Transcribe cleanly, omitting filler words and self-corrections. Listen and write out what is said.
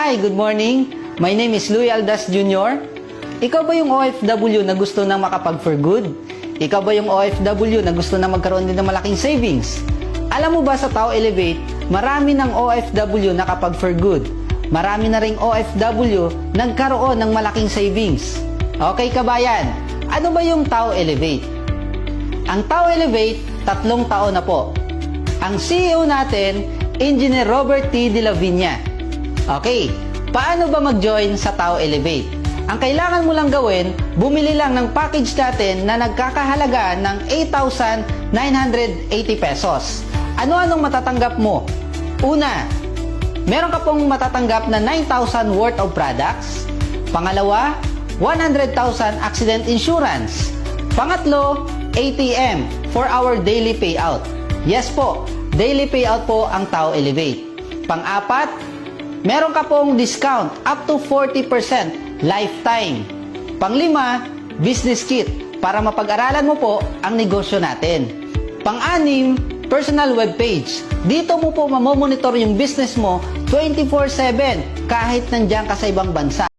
Hi, good morning. My name is Louie Aldas Jr. Ikaw ba yung OFW na gusto nang makapag-for good? Ikaw ba yung OFW na gusto na magkaroon din ng malaking savings? Alam mo ba sa Tao Elevate, marami ng OFW nakapag-for good. Marami na ring OFW nagkaroon ng malaking savings. Okay kabayan, ano ba yung Tao Elevate? Ang Tao Elevate, 3 taon na po. Ang CEO natin, Engineer Robert T. De La Viña. Okay, paano ba mag-join sa Tao Elevate? Ang kailangan mo lang gawin, bumili lang ng package natin na nagkakahalaga ng 8,980 pesos. Ano-anong matatanggap mo? Una, meron ka pong matatanggap na 9,000 worth of products. Pangalawa, 100,000 accident insurance. Pangatlo, ATM for our daily payout. Yes po, daily payout po ang Tao Elevate. Pang-apat, meron ka pong discount up to 40% lifetime. Pang-lima, business kit para mapag-aralan mo po ang negosyo natin. Pang-anim, personal webpage. Dito mo po mamomonitor yung business mo 24/7 kahit nandiyan ka sa ibang bansa.